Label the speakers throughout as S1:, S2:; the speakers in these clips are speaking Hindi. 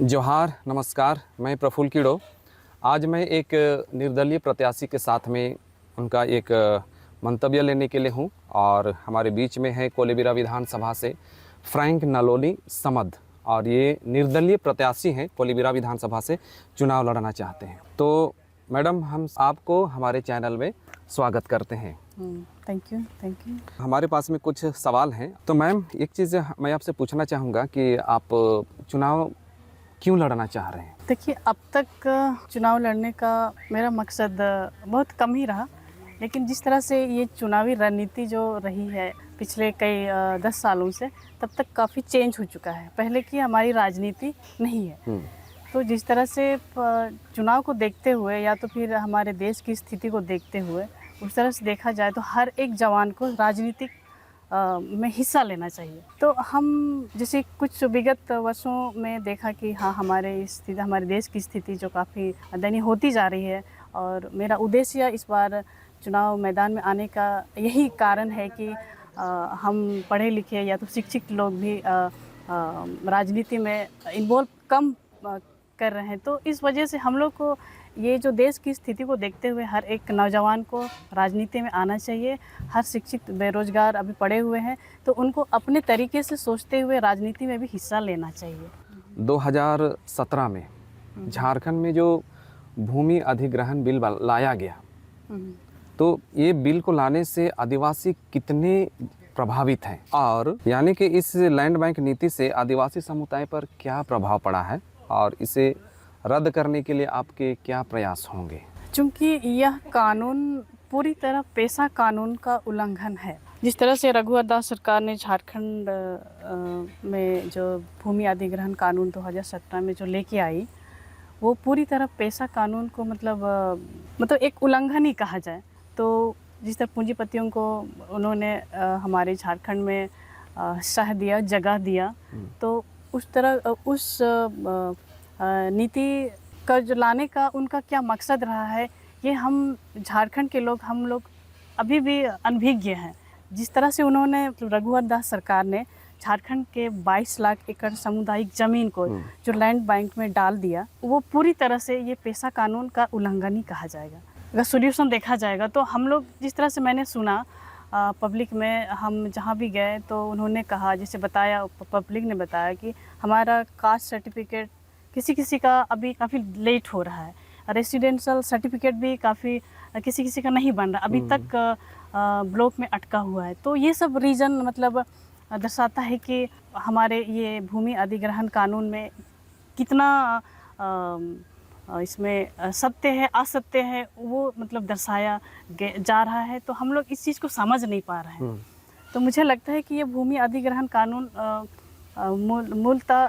S1: जोहार, नमस्कार। मैं प्रफुल्ल कीड़ो। आज मैं एक निर्दलीय प्रत्याशी के साथ में उनका एक मंतव्य लेने के लिए हूं और हमारे बीच में है कोलेबिरा विधानसभा से फ्रैंक नलोनी समद और ये निर्दलीय प्रत्याशी हैं, कोलेबिरा विधानसभा से चुनाव लड़ना चाहते हैं। तो मैडम, हम आपको हमारे चैनल में स्वागत करते हैं।
S2: Thank you.
S1: हमारे पास में कुछ सवाल हैं। तो मैम, एक चीज़ मैं आपसे पूछना चाहूँगा कि आप चुनाव क्यों लड़ना चाह रहे हैं?
S2: देखिए, अब तक चुनाव लड़ने का मेरा मकसद बहुत कम ही रहा, लेकिन जिस तरह से ये चुनावी रणनीति जो रही है पिछले कई 10 सालों से, तब तक काफ़ी चेंज हो चुका है। पहले की हमारी राजनीति नहीं है। तो जिस तरह से चुनाव को देखते हुए या तो फिर हमारे देश की स्थिति को देखते हुए उस तरह से देखा जाए तो हर एक जवान को राजनीतिक में हिस्सा लेना चाहिए। तो हम जैसे कुछ विगत वर्षों में देखा कि हाँ, हमारे देश की स्थिति जो काफ़ी दयनीय होती जा रही है, और मेरा उद्देश्य इस बार चुनाव मैदान में आने का यही कारण है कि हम पढ़े लिखे या तो शिक्षित लोग भी राजनीति में इन्वॉल्व कम कर रहे हैं। तो इस वजह से हम लोग को ये जो देश की स्थिति को देखते हुए हर एक नौजवान को राजनीति में आना चाहिए। हर शिक्षित बेरोजगार अभी पड़े हुए हैं, तो उनको अपने तरीके से सोचते हुए राजनीति में भी हिस्सा लेना चाहिए।
S1: 2017 में झारखंड में जो भूमि अधिग्रहण बिल लाया गया, तो ये बिल को लाने से आदिवासी कितने प्रभावित हैं, और यानी कि इस लैंड बैंक नीति से आदिवासी समुदाय पर क्या प्रभाव पड़ा है और इसे रद्द करने के लिए आपके क्या प्रयास होंगे?
S2: चूँकि यह कानून पूरी तरह पेशा कानून का उल्लंघन है। जिस तरह से रघुवर दास सरकार ने झारखंड में जो भूमि अधिग्रहण कानून 2017 में जो लेके आई, वो पूरी तरह पेशा कानून को मतलब एक उल्लंघन ही कहा जाए। तो जिस तरह पूंजीपतियों को उन्होंने हमारे झारखंड में शह दिया, जगह दिया, तो उस तरह उस नीति का जो लाने का उनका क्या मकसद रहा है, ये हम झारखंड के लोग अभी भी अनभिज्ञ हैं। जिस तरह से उन्होंने रघुवर दास सरकार ने झारखंड के 22 लाख एकड़ सामुदायिक ज़मीन को जो लैंड बैंक में डाल दिया, वो पूरी तरह से ये पेशा कानून का उल्लंघन ही कहा जाएगा। अगर सोल्यूशन देखा जाएगा तो हम लोग, जिस तरह से मैंने सुना पब्लिक में, हम जहाँ भी गए तो उन्होंने कहा, जैसे बताया, पब्लिक ने बताया कि हमारा कास्ट सर्टिफिकेट किसी का अभी काफ़ी लेट हो रहा है, रेसिडेंशियल सर्टिफिकेट भी काफ़ी किसी का नहीं बन रहा, अभी तक ब्लॉक में अटका हुआ है। तो ये सब रीज़न दर्शाता है कि हमारे ये भूमि अधिग्रहण कानून में कितना इसमें सत्य है, असत्य है, वो दर्शाया जा रहा है। तो हम लोग इस चीज़ को समझ नहीं पा रहे हैं। तो मुझे लगता है कि ये भूमि अधिग्रहण कानून मूलतः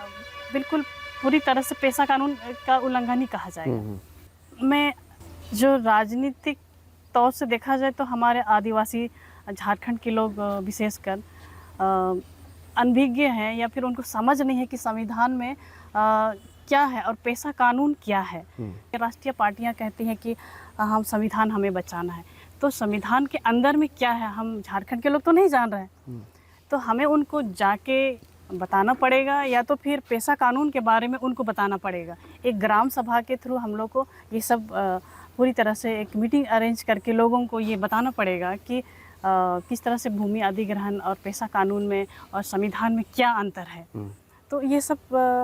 S2: बिल्कुल पूरी तरह से पेशा कानून का उल्लंघन ही कहा जाएगा। मैं जो राजनीतिक तौर से देखा जाए तो हमारे आदिवासी झारखंड के लोग विशेषकर अनभिज्ञ हैं, या फिर उनको समझ नहीं है कि संविधान में क्या है और पेशा कानून क्या है। राष्ट्रीय पार्टियां कहती हैं कि हम संविधान हमें बचाना है, तो संविधान के अंदर में क्या है हम झारखंड के लोग तो नहीं जान रहे हैं। तो हमें उनको जाके बताना पड़ेगा, या तो फिर पेशा कानून के बारे में उनको बताना पड़ेगा। एक ग्राम सभा के थ्रू हम लोग को ये सब पूरी तरह से एक मीटिंग अरेंज करके लोगों को ये बताना पड़ेगा कि किस तरह से भूमि अधिग्रहण और पेशा कानून में और संविधान में क्या अंतर है। तो ये सब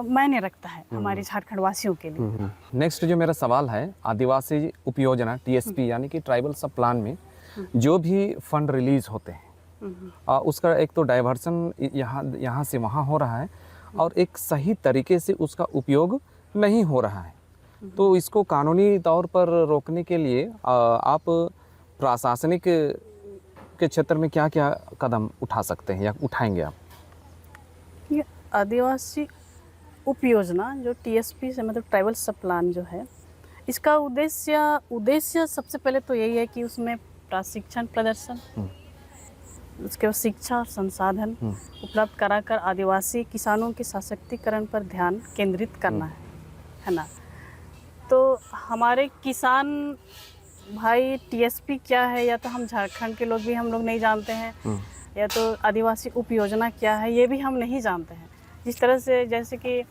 S2: मायने रखता है हमारे झारखंड वासियों के लिए।
S1: नेक्स्ट जो मेरा सवाल है, आदिवासी उपयोजना TSP यानी कि ट्राइबल सब प्लान में जो भी फंड रिलीज होते हैं, उसका एक तो डाइवर्सन यहाँ से वहाँ हो रहा है, और एक सही तरीके से उसका उपयोग नहीं हो रहा है। तो इसको कानूनी तौर पर रोकने के लिए आप प्रशासनिक के क्षेत्र में क्या क्या कदम उठा सकते हैं या उठाएंगे आप?
S2: ये आदिवासी उपयोजना जो TSP से ट्राइबल सब प्लान जो है, इसका उद्देश्य सबसे पहले तो यही है कि उसमें प्रशिक्षण प्रदर्शन, उसके बाद शिक्षा और संसाधन उपलब्ध कराकर आदिवासी किसानों के सशक्तिकरण पर ध्यान केंद्रित करना है ना। तो हमारे किसान भाई TSP क्या है, या तो हम झारखंड के लोग भी हम लोग नहीं जानते हैं, या तो आदिवासी उपयोजना क्या है ये भी हम नहीं जानते हैं। जिस तरह से जैसे कि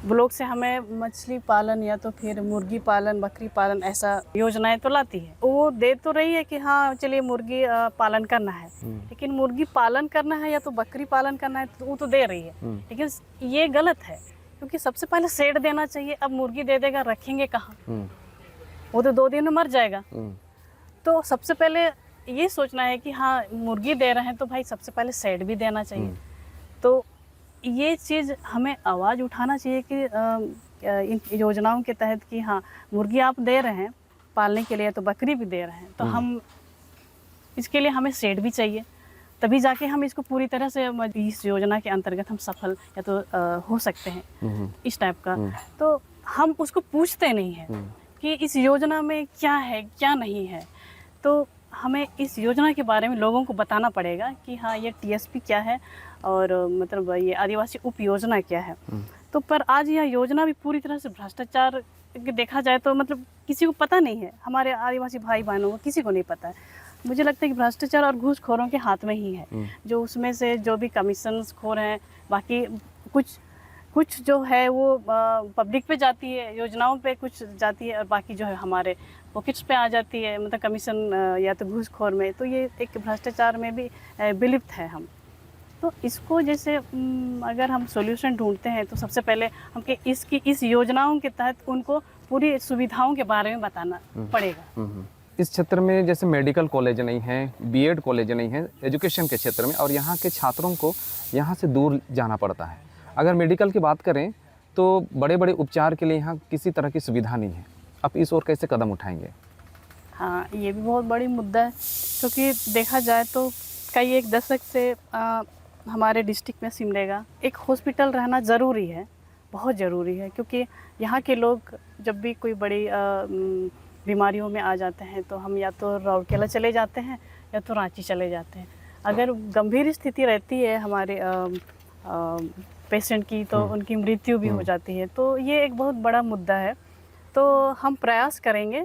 S2: ब्लॉक से हमें मछली पालन या तो फिर मुर्गी पालन, बकरी पालन ऐसा योजनाएं तो लाती है। वो दे तो रही है कि हाँ चलिए मुर्गी पालन करना है, लेकिन मुर्गी पालन करना है या तो बकरी पालन करना है तो वो तो दे रही है, लेकिन ये गलत है क्योंकि सबसे पहले शेड देना चाहिए। अब मुर्गी दे देगा, रखेंगे कहाँ? वो तो 2 दिन में मर जाएगा। तो सबसे पहले ये सोचना है कि हाँ मुर्गी दे रहे हैं तो भाई सबसे पहले शेड भी देना चाहिए। तो ये चीज़ हमें आवाज़ उठाना चाहिए कि इन योजनाओं के तहत कि हाँ मुर्गी आप दे रहे हैं पालने के लिए तो बकरी भी दे रहे हैं, तो हम इसके लिए हमें शेड भी चाहिए, तभी जाके हम इसको पूरी तरह से इस योजना के अंतर्गत हम सफल या तो हो सकते हैं इस टाइप का। तो हम उसको पूछते नहीं हैं कि इस योजना में क्या है क्या नहीं है। तो हमें इस योजना के बारे में लोगों को बताना पड़ेगा कि हाँ ये टीएसपी क्या है और मतलब ये आदिवासी उप योजना क्या है। तो पर आज यह योजना भी पूरी तरह से भ्रष्टाचार देखा जाए तो मतलब किसी को पता नहीं है, हमारे आदिवासी भाई बहनों को किसी को नहीं पता है। मुझे लगता है कि भ्रष्टाचार और घूसखोरों के हाथ में ही है, जो उसमें से जो भी कमीशन खोर हैं, बाकी कुछ जो है वो पब्लिक पे जाती है, योजनाओं पे कुछ जाती है और बाकी जो है हमारे पॉकेट्स पे आ जाती है, मतलब कमीशन या तो घूसखोर में। तो ये एक भ्रष्टाचार में भी विलिप्त है हम। तो इसको जैसे अगर हम सॉल्यूशन ढूंढते हैं तो सबसे पहले हमको इस योजनाओं के तहत उनको पूरी सुविधाओं के बारे में बताना पड़ेगा।
S1: इस क्षेत्र में जैसे मेडिकल कॉलेज नहीं है, बीएड कॉलेज नहीं है एजुकेशन के क्षेत्र में, और यहाँ के छात्रों को यहाँ से दूर जाना पड़ता है। अगर मेडिकल की बात करें तो बड़े बड़े उपचार के लिए यहाँ किसी तरह की सुविधा नहीं है। आप इस ओर कैसे कदम उठाएंगे?
S2: हाँ, ये भी बहुत बड़ी मुद्दा है क्योंकि देखा जाए तो कई एक दशक से हमारे डिस्ट्रिक्ट में सिमडेगा एक हॉस्पिटल रहना ज़रूरी है, बहुत ज़रूरी है, क्योंकि यहाँ के लोग जब भी कोई बड़ी बीमारियों में आ जाते हैं तो हम या तो राउरकेला चले जाते हैं या तो रांची चले जाते हैं। अगर गंभीर स्थिति रहती है हमारे पेशेंट की तो उनकी मृत्यु भी हो जाती है। तो ये एक बहुत बड़ा मुद्दा है। तो हम प्रयास करेंगे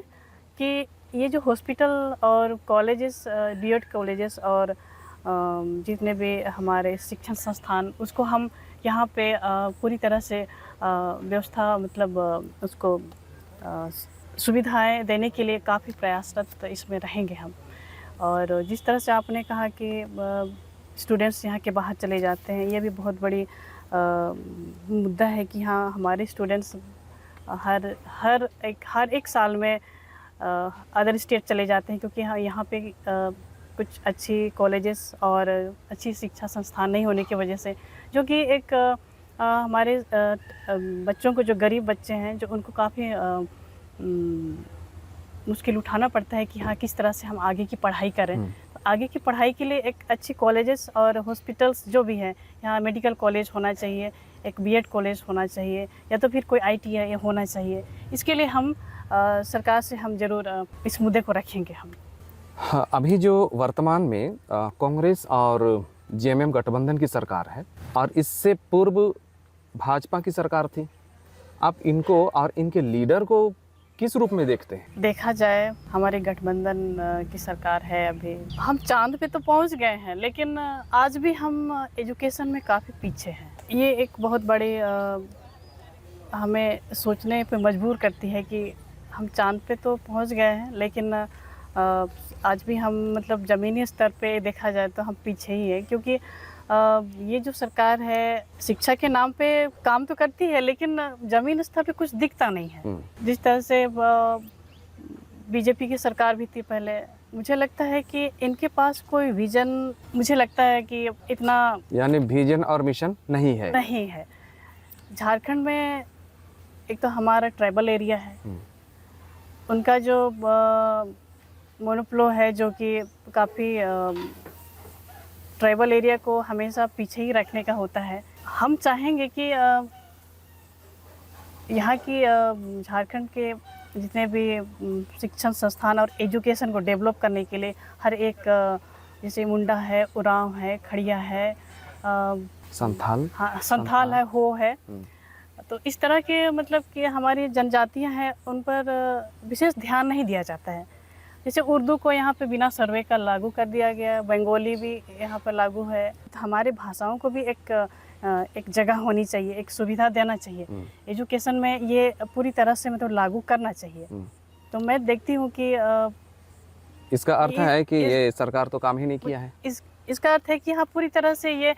S2: कि ये जो हॉस्पिटल और कॉलेजेस, बीएड कॉलेजेस और जितने भी हमारे शिक्षण संस्थान, उसको हम यहाँ पे पूरी तरह से व्यवस्था मतलब उसको सुविधाएं देने के लिए काफ़ी प्रयासरत इसमें रहेंगे हम। और जिस तरह से आपने कहा कि स्टूडेंट्स यहाँ के बाहर चले जाते हैं, ये भी बहुत बड़ी मुद्दा है कि हाँ हमारे स्टूडेंट्स हर एक साल में अदर स्टेट चले जाते हैं, क्योंकि हाँ यहाँ पे कुछ अच्छी कॉलेजेस और अच्छी शिक्षा संस्थान नहीं होने की वजह से, जो कि एक हमारे बच्चों को, जो गरीब बच्चे हैं, जो उनको काफ़ी मुश्किल उठाना पड़ता है कि हाँ किस तरह से हम आगे की पढ़ाई करें। तो आगे की पढ़ाई के लिए एक अच्छी कॉलेजेस और हॉस्पिटल्स जो भी हैं, यहाँ मेडिकल कॉलेज होना चाहिए, एक बीएड कॉलेज होना चाहिए, या तो फिर कोई आईटीआई होना चाहिए। इसके लिए हम सरकार से हम ज़रूर इस मुद्दे को रखेंगे हम।
S1: हाँ, अभी जो वर्तमान में कांग्रेस और जेएमएम गठबंधन की सरकार है और इससे पूर्व भाजपा की सरकार थी, आप इनको और इनके लीडर को किस रूप में देखते हैं?
S2: देखा जाए हमारे गठबंधन की सरकार है, अभी हम चांद पे तो पहुंच गए हैं, लेकिन आज भी हम एजुकेशन में काफ़ी पीछे हैं। ये एक बहुत बड़ी हमें सोचने पे मजबूर करती है कि हम चांद पे तो पहुंच गए हैं, लेकिन आज भी हम मतलब ज़मीनी स्तर पे देखा जाए तो हम पीछे ही हैं, क्योंकि ये जो सरकार है शिक्षा के नाम पे काम तो करती है, लेकिन ज़मीन स्तर पे कुछ दिखता नहीं है। जिस तरह से बीजेपी की सरकार भी थी पहले, मुझे लगता है कि इनके पास कोई विजन, मुझे लगता है कि इतना,
S1: यानी विजन और मिशन नहीं है।
S2: झारखंड में एक तो हमारा ट्राइबल एरिया है, उनका जो मोनोपोलो है, जो कि काफ़ी ट्राइबल एरिया को हमेशा पीछे ही रखने का होता है। हम चाहेंगे कि यहाँ की झारखंड के जितने भी शिक्षण संस्थान और एजुकेशन को डेवलप करने के लिए हर एक, जैसे मुंडा है, उरांव है, खड़िया है,
S1: संथाल,
S2: हाँ संथाल है, हो है, तो इस तरह के मतलब कि हमारी जनजातियाँ हैं, उन पर विशेष ध्यान नहीं दिया जाता है। जैसे उर्दू को यहाँ पे बिना सर्वे का लागू कर दिया गया, बंगाली भी यहाँ पर लागू है। तो हमारे भाषाओं को भी एक एक जगह होनी चाहिए, एक सुविधा देना चाहिए। एजुकेशन में ये पूरी तरह से मतलब लागू करना चाहिए। तो मैं देखती हूँ कि
S1: इसका अर्थ है कि ये सरकार तो काम ही नहीं किया है।
S2: इसका अर्थ है कि हाँ, पूरी तरह से ये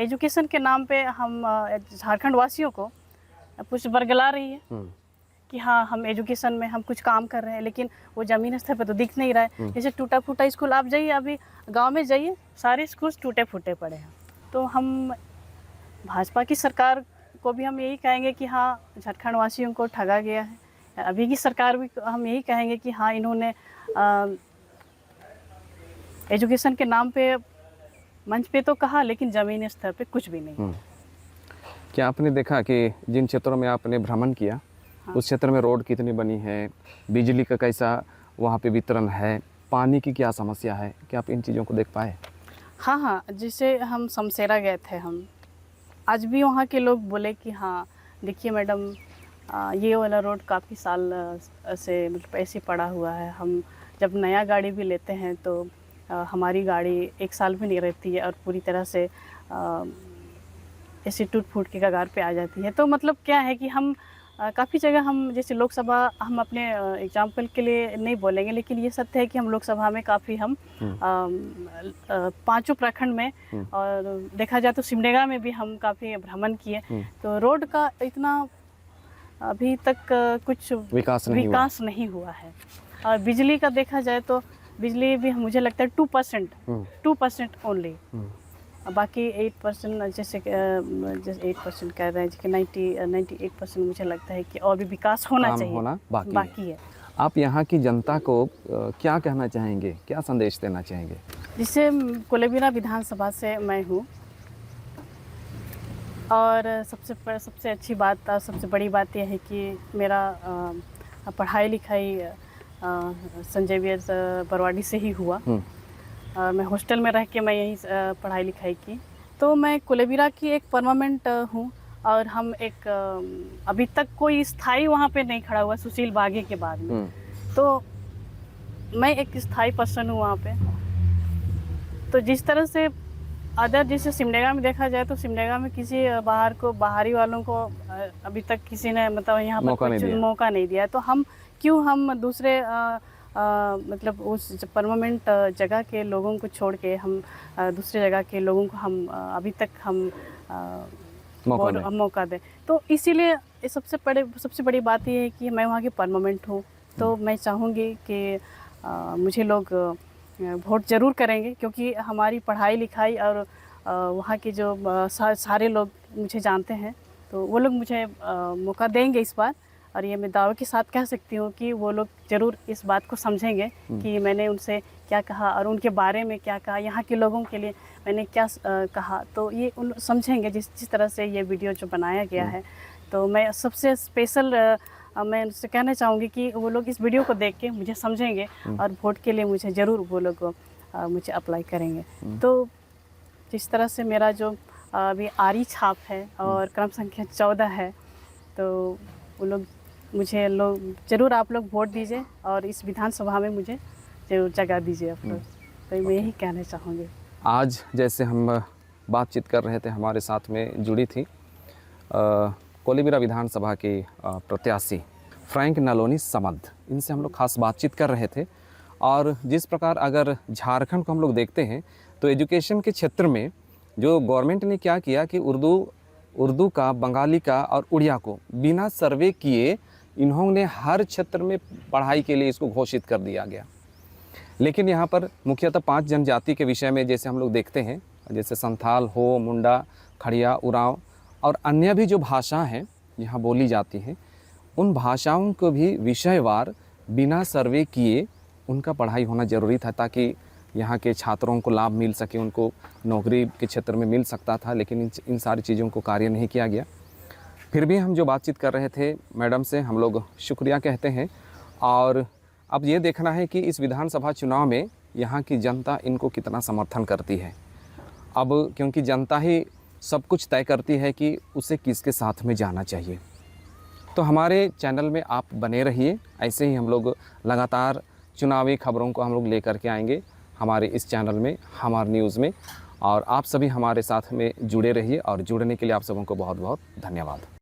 S2: एजुकेशन के नाम पे हम झारखंड वासियों को कुछ बरगला रही है कि हाँ, हम एजुकेशन में हम कुछ काम कर रहे हैं, लेकिन वो ज़मीन स्तर पे तो दिख नहीं रहा है। जैसे टूटा फूटा स्कूल, आप जाइए अभी गांव में जाइए, सारे स्कूल टूटे फूटे पड़े हैं। तो हम भाजपा की सरकार को भी हम यही कहेंगे कि हाँ, झारखंड वासियों को ठगा गया है। अभी की सरकार भी हम यही कहेंगे कि हाँ, इन्होंने एजुकेशन के नाम पे मंच पे तो कहा, लेकिन ज़मीनी स्तर पे कुछ भी नहीं।
S1: क्या आपने देखा कि जिन क्षेत्रों में आपने भ्रमण किया, हाँ, उस क्षेत्र में रोड कितनी बनी है, बिजली का कैसा वहाँ पे वितरण है, पानी की क्या समस्या है, क्या आप इन चीज़ों को देख पाए?
S2: हाँ हाँ, जैसे हम समसेरा गए थे, हम आज भी वहाँ के लोग बोले कि हाँ देखिए मैडम, ये वाला रोड काफ़ी साल से मतलब ऐसे पड़ा हुआ है। हम जब नया गाड़ी भी लेते हैं तो हमारी गाड़ी 1 साल भी नहीं रहती है और पूरी तरह से ऐसे टूट फूट के कगार पे आ जाती है। तो मतलब क्या है कि हम काफ़ी जगह, हम जैसे लोकसभा, हम अपने एग्जाम्पल के लिए नहीं बोलेंगे, लेकिन ये सत्य है कि हम लोकसभा में काफ़ी हम 5 प्रखंड में और देखा जाए तो सिमडेगा में भी हम काफ़ी भ्रमण किए। तो रोड का इतना अभी तक कुछ विकास नहीं हुआ है। और बिजली का देखा जाए तो बिजली भी मुझे लगता है 2% ओनली। बाकी 8%, जैसे 8% कह रहे हैं कि 98% मुझे लगता है कि और भी विकास होना चाहिए,
S1: होना
S2: बाकी है।
S1: आप यहाँ की जनता को क्या कहना चाहेंगे, क्या संदेश देना चाहेंगे?
S2: जिससे कोलेबिरा विधानसभा से मैं हूँ, और सबसे अच्छी बात, सबसे बड़ी बात यह है कि मेरा पढ़ाई लिखाई संजय वीर बरवाडी से ही हुआ। और मैं हॉस्टल में रह के मैं यहीं पढ़ाई लिखाई की। तो मैं कोलेबिरा की एक परमानेंट हूँ, और हम एक अभी तक कोई स्थायी वहाँ पे नहीं खड़ा हुआ सुशील बागे के बाद में। तो मैं एक स्थायी पर्सन हूँ वहाँ पे। तो जिस तरह से अदर, जैसे सिमडेगा में देखा जाए तो सिमडेगा में किसी बाहरी वालों को अभी तक किसी ने मतलब यहाँ पर मौका नहीं दिया। तो हम क्यों हम दूसरे मतलब उस परमानेंट जगह के लोगों को छोड़ के हम दूसरे जगह के लोगों को हम अभी तक हम मौका दें। तो इसीलिए सबसे बड़ी बात ये है कि मैं वहाँ की परमानेंट हूँ। तो मैं चाहूँगी कि मुझे लोग वोट ज़रूर करेंगे, क्योंकि हमारी पढ़ाई लिखाई और वहाँ के जो सारे लोग मुझे जानते हैं, तो वो लोग मुझे मौका देंगे इस बार। और ये मैं दावे के साथ कह सकती हूँ कि वो लोग ज़रूर इस बात को समझेंगे कि मैंने उनसे क्या कहा और उनके बारे में क्या कहा, यहाँ के लोगों के लिए मैंने क्या कहा। तो ये उन समझेंगे जिस तरह से ये वीडियो जो बनाया गया है। तो मैं सबसे स्पेशल मैं उनसे कहना चाहूँगी कि वो लोग इस वीडियो को देख के मुझे समझेंगे और वोट के लिए मुझे ज़रूर वो लोग मुझे अप्लाई करेंगे। तो जिस तरह से मेरा जो अभी आरी छाप है और क्रम संख्या 14 है, तो वो लोग मुझे ज़रूर आप लोग वोट दीजिए और इस विधानसभा में मुझे ज़रूर जगह दीजिए आप लोग। तो मैं यही कहना चाहूँगी।
S1: आज जैसे हम बातचीत कर रहे थे, हमारे साथ में जुड़ी थी कोलेबिरा विधानसभा की प्रत्याशी फ्रैंक नलोनी समद। इनसे हम लोग खास बातचीत कर रहे थे। और जिस प्रकार अगर झारखंड को हम लोग देखते हैं तो एजुकेशन के क्षेत्र में जो गवर्नमेंट ने क्या किया कि उर्दू का, बंगाली का और उड़िया को बिना सर्वे किए इन्होंने हर क्षेत्र में पढ़ाई के लिए इसको घोषित कर दिया गया। लेकिन यहाँ पर मुख्यतः 5 जनजाति के विषय में जैसे हम लोग देखते हैं, जैसे संथाल हो, मुंडा, खड़िया, उरांव और अन्य भी जो भाषा हैं यहाँ बोली जाती हैं, उन भाषाओं को भी विषयवार बिना सर्वे किए उनका पढ़ाई होना ज़रूरी था, ताकि यहाँ के छात्रों को लाभ मिल सके, उनको नौकरी के क्षेत्र में मिल सकता था। लेकिन इन सारी चीज़ों को कार्य नहीं किया गया। फिर भी हम जो बातचीत कर रहे थे मैडम से, हम लोग शुक्रिया कहते हैं। और अब ये देखना है कि इस विधानसभा चुनाव में यहाँ की जनता इनको कितना समर्थन करती है। अब क्योंकि जनता ही सब कुछ तय करती है कि उसे किसके साथ में जाना चाहिए। तो हमारे चैनल में आप बने रहिए, ऐसे ही हम लोग लगातार चुनावी खबरों को हम लोग लेकर के आएंगे हमारे इस चैनल में, हमार न्यूज़ में। और आप सभी हमारे साथ में जुड़े रहिए और जुड़ने के लिए आप सबों को बहुत बहुत धन्यवाद।